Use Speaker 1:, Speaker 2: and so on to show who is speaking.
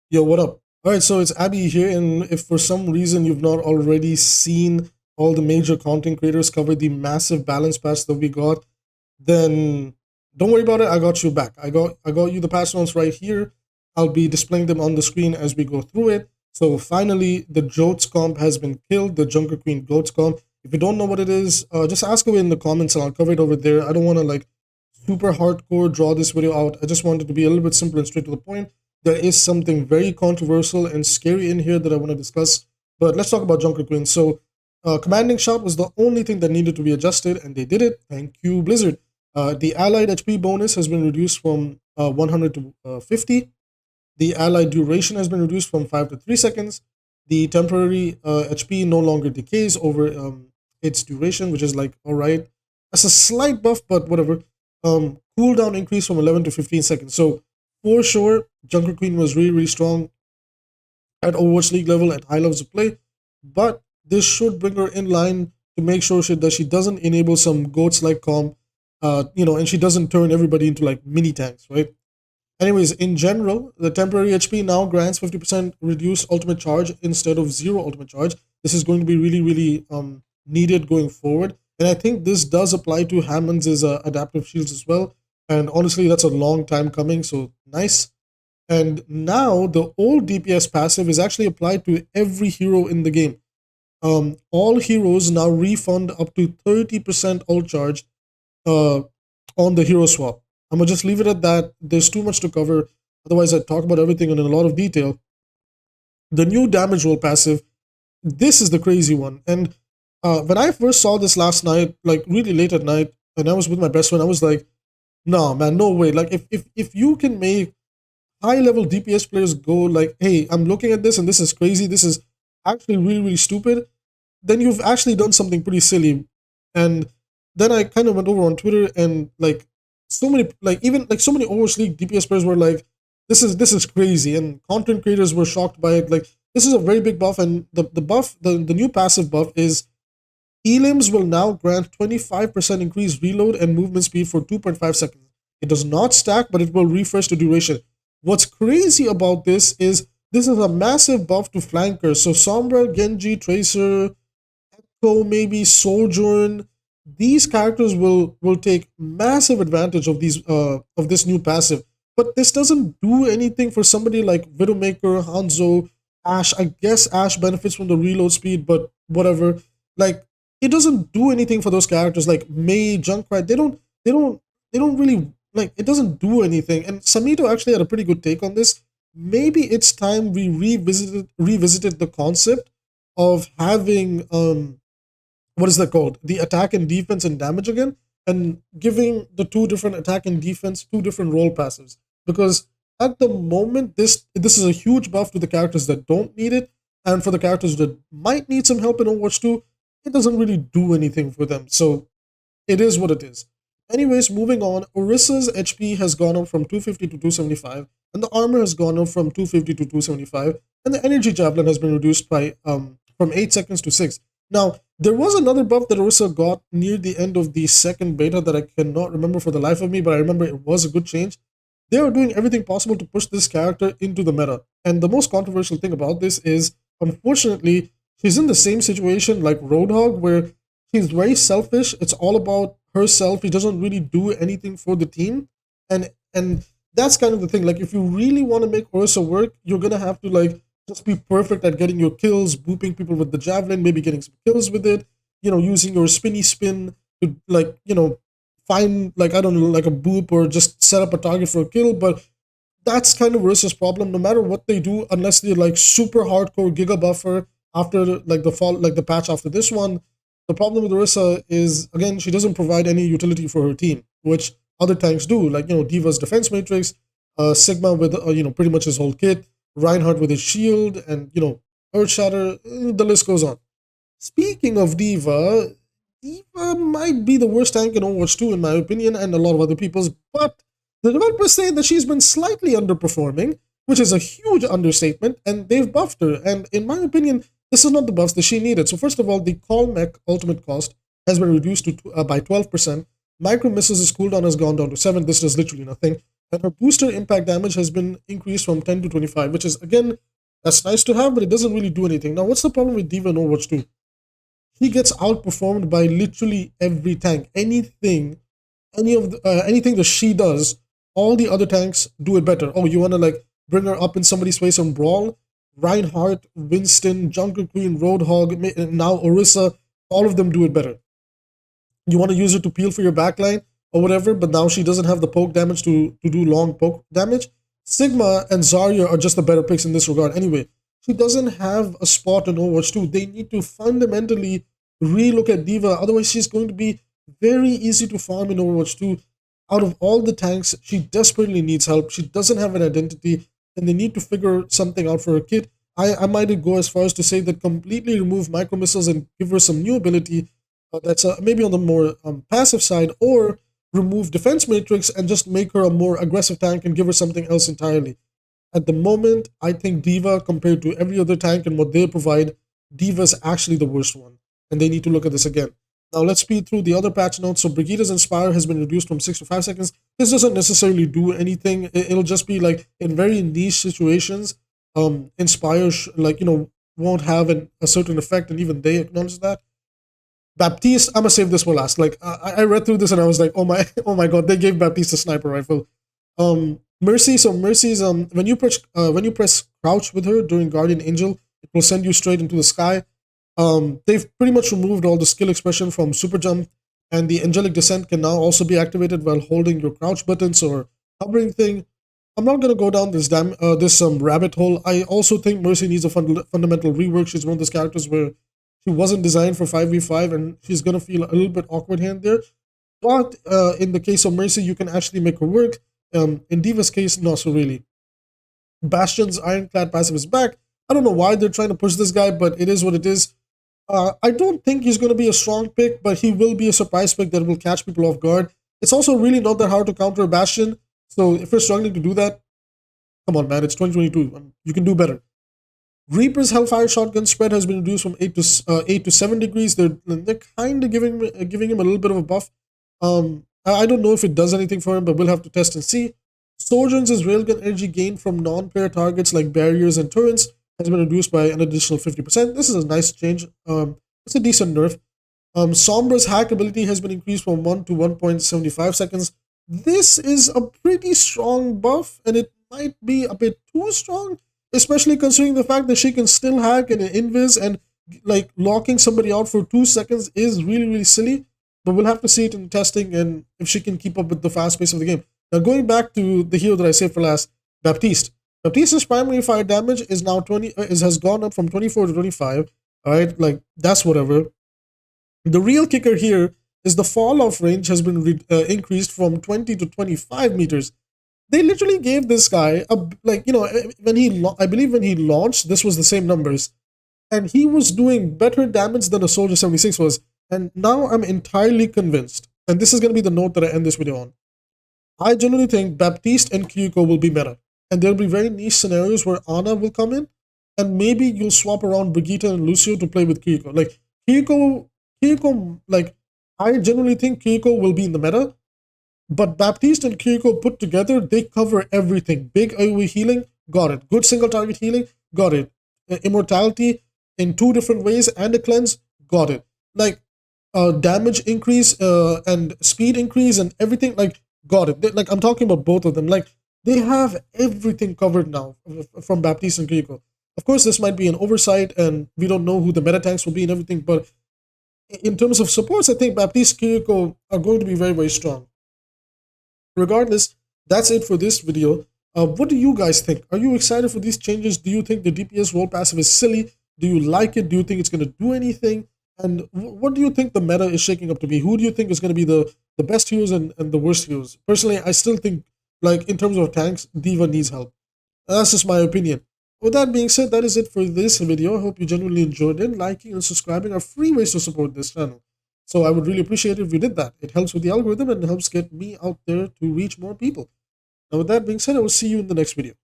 Speaker 1: Yo, what up? All right, so it's Abby here, and if for some reason you've not already seen all the major content creators cover the massive balance patch that we got, then don't worry about it. I got you back. I got you the patch notes right here. I'll be displaying them on the screen as we go through it. So finally, the Jotes comp has been killed. The Junker Queen Goats comp. If you don't know what it is, just ask away in the comments, and I'll cover it over there. I don't want to like super hardcore draw this video out. I just wanted to be a little bit simple and straight to the point. There is something very controversial and scary in here that I want to discuss. But let's talk about Junker Queen. So, commanding shot was the only thing that needed to be adjusted, and they did it. Thank you, Blizzard. The allied HP bonus has been reduced from 100 to 50. The allied duration has been reduced from 5 to 3 seconds. The temporary HP no longer decays over its duration, which is like, all right. That's a slight buff, but whatever. Cooldown increased from 11 to 15 seconds. So, for sure, Junker Queen was really, really strong at Overwatch League level at high levels of play, but this should bring her in line to make sure that she doesn't enable some goats like comp, and she doesn't turn everybody into like mini tanks, right? Anyways, in general, the temporary HP now grants 50% reduced ultimate charge instead of zero ultimate charge. This is going to be really, really needed going forward. And I think this does apply to Hammond's adaptive shields as well. And honestly, that's a long time coming, so nice. And now the old DPS passive is actually applied to every hero in the game. All heroes now refund up to 30% ult charge uh, on the hero swap. I'm gonna just leave it at that. There's too much to cover. Otherwise, I talk about everything in a lot of detail. The new damage roll passive. This is the crazy one. And when I first saw this last night, like really late at night, and I was with my best friend, I was like, "No, man, no way! Like, if you can make high level DPS players go like, hey, I'm looking at this and this is crazy. This is actually really, really stupid. Then you've actually done something pretty silly." And then I kind of went over on Twitter and like so many, like even like so many Overwatch League DPS players were like, this is crazy. And content creators were shocked by it. Like, this is a very big buff. And the buff, the new passive buff is elims will now grant 25% increased reload and movement speed for 2.5 seconds. It does not stack, but it will refresh the duration. What's crazy about this is a massive buff to flankers. So Sombra, Genji, Tracer, Echo, maybe Sojourn. These characters will take massive advantage of these of this new passive. But this doesn't do anything for somebody like Widowmaker, Hanzo, Ash. I guess Ash benefits from the reload speed, but whatever. Like, it doesn't do anything for those characters like Mei, Junkrat. They don't really like, it doesn't do anything. And Samito actually had a pretty good take on this. Maybe it's time we revisited the concept of having what is that called? The attack and defense and damage again, and giving the two different attack and defense two different role passives. Because at the moment, this is a huge buff to the characters that don't need it, and for the characters that might need some help in Overwatch 2, it doesn't really do anything for them. So it is what it is. Anyways, moving on, Orissa's HP has gone up from 250 to 275, and the armor has gone up from 250 to 275, and the energy javelin has been reduced by from 8 seconds to 6. Now, there was another buff that Orisa got near the end of the second beta that I cannot remember for the life of me, but I remember it was a good change. They are doing everything possible to push this character into the meta. And the most controversial thing about this is, unfortunately, she's in the same situation like Roadhog, where she's very selfish. It's all about herself. She doesn't really do anything for the team. And that's kind of the thing. Like, if you really want to make Orisa work, you're gonna have to like just be perfect at getting your kills, booping people with the javelin, maybe getting some kills with it, using your spinny spin to like, find like, I don't know, like a boop or just set up a target for a kill. But that's kind of Orisa's problem. No matter what they do, unless they're like super hardcore Giga Buffer after like the fall, like the patch after this one, the problem with Orisa is, again, she doesn't provide any utility for her team, which other tanks do. Like, Diva's defense matrix, Sigma with pretty much his whole kit, Reinhardt with his shield, and Earthshatter. The list goes on. Speaking of Diva, Diva might be the worst tank in Overwatch 2 in my opinion, and a lot of other people's. But the developers say that she's been slightly underperforming, which is a huge understatement, and they've buffed her. And in my opinion, this is not the buffs that she needed. So first of all, the 𝐒𝐿 ultimate cost has been reduced to by 12%. Micro missiles' cooldown has gone down to 7. This does literally nothing. and her booster impact damage has been increased from 10 to 25, which is, again, that's nice to have, but it doesn't really do anything. Now, what's the problem with D.Va in Overwatch 2? He gets outperformed by literally every tank. Anything that she does, all the other tanks do it better. Oh, you want to like bring her up in somebody's face and brawl? Reinhardt, Winston, Junker Queen, Roadhog, now Orisa, all of them do it better. You want to use her to peel for your backline or whatever, but now she doesn't have the poke damage to do long poke damage. Sigma and Zarya are just the better picks in this regard. Anyway, she doesn't have a spot in Overwatch 2. They need to fundamentally relook at D.Va, otherwise she's going to be very easy to farm in Overwatch 2. Out of all the tanks, she desperately needs help. She doesn't have an identity, and they need to figure something out for her kit. I might go as far as to say that completely remove micro missiles and give her some new ability that's maybe on the more passive side, or remove defense matrix and just make her a more aggressive tank and give her something else entirely. At the moment, I think D.Va, compared to every other tank and what they provide, D.Va is actually the worst one, and they need to look at this again. Now let's speed through the other patch notes. So Brigida's Inspire has been reduced from 6 to 5 seconds. This doesn't necessarily do anything. It'll just be like in very niche situations, Inspire won't have a certain effect, and even they acknowledge that. Baptiste, I'm gonna save this for last. Like I read through this and I was like, oh my, oh my god, they gave Baptiste a sniper rifle. Mercy. So Mercy's when you press crouch with her during Guardian Angel, it will send you straight into the sky. They've pretty much removed all the skill expression from Super Jump, and the Angelic Descent can now also be activated while holding your crouch buttons or hovering thing. I'm not gonna go down this rabbit hole. I also think Mercy needs a fundamental rework. She's one of those characters where she wasn't designed for 5v5, and she's gonna feel a little bit awkward here and there. But in the case of Mercy, you can actually make her work. In D.Va's case, not so really. Bastion's Ironclad passive is back. I don't know why they're trying to push this guy, but it is what it is. I don't think he's going to be a strong pick, but he will be a surprise pick that will catch people off guard. It's also really not that hard to counter a Bastion, so if you're struggling to do that, come on, man, it's 2022. You can do better. Reaper's Hellfire Shotgun spread has been reduced from 8 to 7 degrees. They're kind of giving him a little bit of a buff. I don't know if it does anything for him, but we'll have to test and see. Sojourn's railgun energy gain from non-player targets like barriers and turrets has been reduced by an additional 50%. This is a nice change. It's a decent nerf. Sombra's hack ability has been increased from 1 to 1.75 seconds. This is a pretty strong buff, and it might be a bit too strong, especially considering the fact that she can still hack and invis, and like locking somebody out for 2 seconds is really, really silly. But we'll have to see it in testing and if she can keep up with the fast pace of the game. Now going back to the hero that I saved for last, Baptiste. Baptiste's primary fire damage is now has gone up from 24 to 25. Alright, like that's whatever. The real kicker here is the fall off range has been increased from 20 to 25 meters. They literally gave this guy I believe when he launched, this was the same numbers, and he was doing better damage than a Soldier 76 was. And now I'm entirely convinced, and this is going to be the note that I end this video on. I genuinely think Baptiste and 𝐒𝐿 will be meta, and there'll be very niche scenarios where Ana will come in, and maybe you'll swap around Brigitte and Lucio to play with 𝐒𝐿. Like 𝐒𝐿, like I genuinely think 𝐒𝐿 will be in the meta, but Baptiste and 𝐒𝐿 put together, they cover everything. Big AoE healing, got it. Good single target healing, got it. Immortality in 2 different ways and a cleanse, got it. Like damage increase and speed increase and everything, like got it. Like I'm talking about both of them. Like they have everything covered now from Baptiste and 𝐒𝐿. Of course, this might be an oversight, and we don't know who the meta tanks will be and everything. But in terms of supports, I think Baptiste, 𝐒𝐿 are going to be very, very strong. Regardless, that's it for this video. What do you guys think? Are you excited for these changes? Do you think the DPS role passive is silly? Do you like it? Do you think it's going to do anything? And what do you think the meta is shaking up to be? Who do you think is going to be the best heroes and the worst heroes? Personally, I still think, like, in terms of tanks, D.Va needs help. That's just my opinion. With that being said, that is it for this video. I hope you genuinely enjoyed it. Liking and subscribing are free ways to support this channel. So I would really appreciate it if you did that. It helps with the algorithm and helps get me out there to reach more people. Now with that being said, I will see you in the next video.